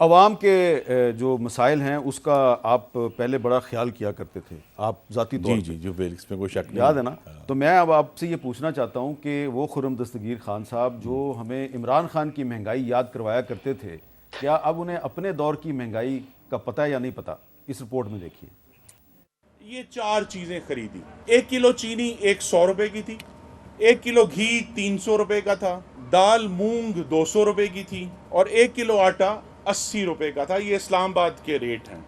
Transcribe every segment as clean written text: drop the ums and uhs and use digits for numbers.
अवाम के जो मसाइल हैं उसका आप पहले बड़ा ख्याल किया करते थे, आप ज़ाती तौर जी जी जी, इसमें कोई शक नहीं याद है ना। तो मैं अब आपसे ये पूछना चाहता हूँ कि वो खुर्रम दस्तगीर खान साहब जो हमें इमरान खान की महंगाई याद करवाया करते थे, क्या अब उन्हें अपने दौर की महंगाई का पता है या नहीं पता? इस रिपोर्ट में देखिए। ये 4 चीजें खरीदी। 1 किलो चीनी 100 रुपए की थी, 1 किलो घी 300 रुपए का था, दाल मूंग 200 रुपए की थी और 1 किलो आटा 80 रुपए का था। ये इस्लामाबाद के रेट हैं।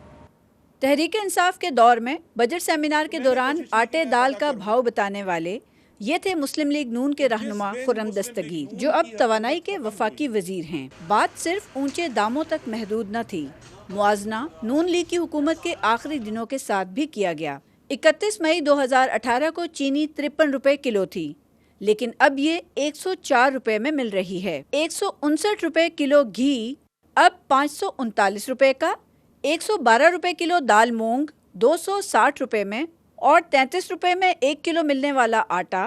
तहरीक इंसाफ के दौर में बजट सेमिनार के दौरान आटे दाल का भाव बताने वाले ये थे मुस्लिम लीग नून के रहनुमा खुर्रम दस्तगीर, जो अब तवानाई के वफाकी वजीर हैं। बात सिर्फ ऊंचे दामों तक महदूद न थी, मुआवजना नून लीग की हुकूमत के आखिरी दिनों के साथ भी किया गया। 31 मई 2018 को चीनी 53 रुपए किलो थी, लेकिन अब ये 104 रुपए में मिल रही है। 159 रुपए किलो घी अब 539 रुपए का, 112 रुपए किलो दाल मूंग 260 रुपए में और 33 रुपए में 1 किलो मिलने वाला आटा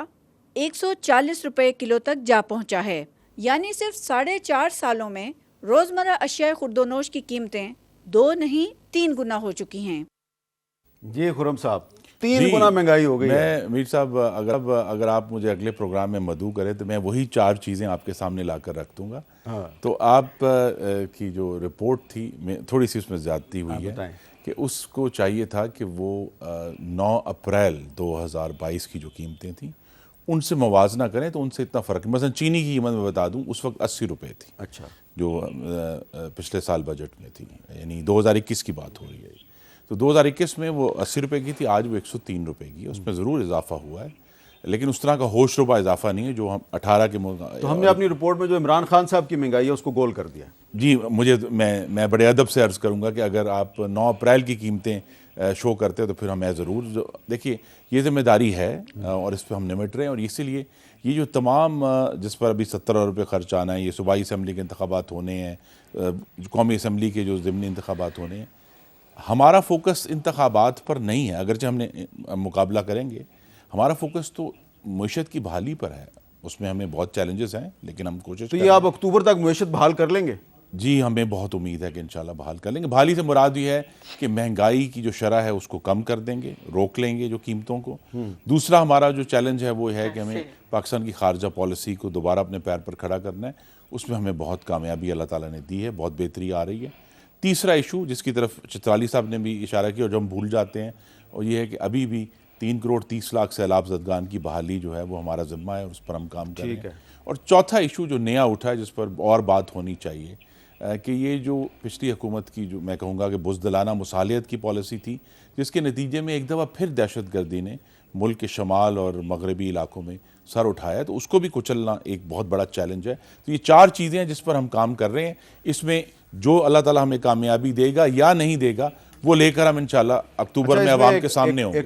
140 रुपए किलो तक जा पहुंचा है। यानी सिर्फ 4.5 सालों में रोजमर्रा अशिया खुर्दोनोश की कीमतें 2 नहीं 3 गुना हो चुकी हैं। जी खुर्रम साहब, 3 गुना महंगाई हो गई है। मैं मीर साहब, अगर आप मुझे अगले प्रोग्राम में मदऊ करें तो मैं वही 4 चीज़ें आपके सामने लाकर रख दूंगा। हाँ। तो आप की जो रिपोर्ट थी, थोड़ी सी उसमें ज़्यादती हुई है कि उसको चाहिए था कि वो 9 अप्रैल 2022 की जो कीमतें थी उनसे मुवाजना करें, तो उनसे इतना फ़र्क। मसलन चीनी की कीमत मैं बता दूं, उस वक्त 80 रुपये थी। अच्छा। जो पिछले साल बजट में थी, यानी 2021 की बात हो रही है। तो 2021 में वो 80 रुपये की थी, आज वो 103 रुपये की है। उसमें ज़रूर इजाफा हुआ है, लेकिन उस तरह का होश रुबा इजाफा नहीं है जो हम 18 के। तो हमने अपनी रिपोर्ट में जो इमरान खान साहब की महंगाई है उसको गोल कर दिया। जी, मैं बड़े अदब से अर्ज़ करूंगा कि अगर आप 9 अप्रैल की कीमतें शो करते हैं तो फिर हमें ज़रूर, देखिए ये जिम्मेदारी है और इस पर हम निमट रहे हैं। और इसीलिए ये जो तमाम जिस पर अभी 17 रुपये खर्च आना है, ये सूबाई असम्बली के इंतखाबात होने हैं, कौमी असम्बली के जो ज़िमनी इंतखाबात होने हैं, हमारा फोकस इंतखाबात पर नहीं है। अगरचे हमने मुकाबला करेंगे, हमारा फोकस तो मईशत की बहाली पर है। उसमें हमें बहुत चैलेंजेस हैं, लेकिन हम कोशिश तो ये आप अक्टूबर तक मईशत बहाल कर लेंगे? जी, हमें बहुत उम्मीद है कि इंशाल्लाह बहाल कर लेंगे। बहाली से मुराद ये है कि महंगाई की जो शरह है उसको कम कर देंगे, रोक लेंगे जो कीमतों को। दूसरा हमारा जो चैलेंज है वो है कि हमें पाकिस्तान की खारजा पॉलिसी को दोबारा अपने पैर पर खड़ा करना है। उसमें हमें बहुत कामयाबी अल्लाह ताला ने दी है, बहुत बेहतरी आ रही है। तीसरा इशू जिसकी तरफ चित्राली साहब ने भी इशारा किया और जो हम भूल जाते हैं, और ये है कि अभी भी 3 करोड़ 30 लाख सैलाब ज़दगान की बहाली जो है वो हमारा ज़िम्मा है और उस पर हम काम कर रहे हैं। और चौथा इशू जो नया उठा है, जिस पर और बात होनी चाहिए, कि ये जो पिछली हुकूमत की जो मैं कहूँगा कि बुज़दिलाना मुसालियत की पॉलिसी थी, जिसके नतीजे में एक दफ़ा फिर दहशत गर्दी ने मुल्क के शमाल और मगरबी इलाकों में सर उठाया, तो उसको भी कुचलना एक बहुत बड़ा चैलेंज है। तो ये 4 चीज़ें हैं जिस पर हम काम कर रहे हैं। इसमें जो अल्लाह ताला हमें कामयाबी देगा या नहीं देगा वो लेकर हम इंशाल्लाह अक्टूबर में अवाम के सामने होंगे।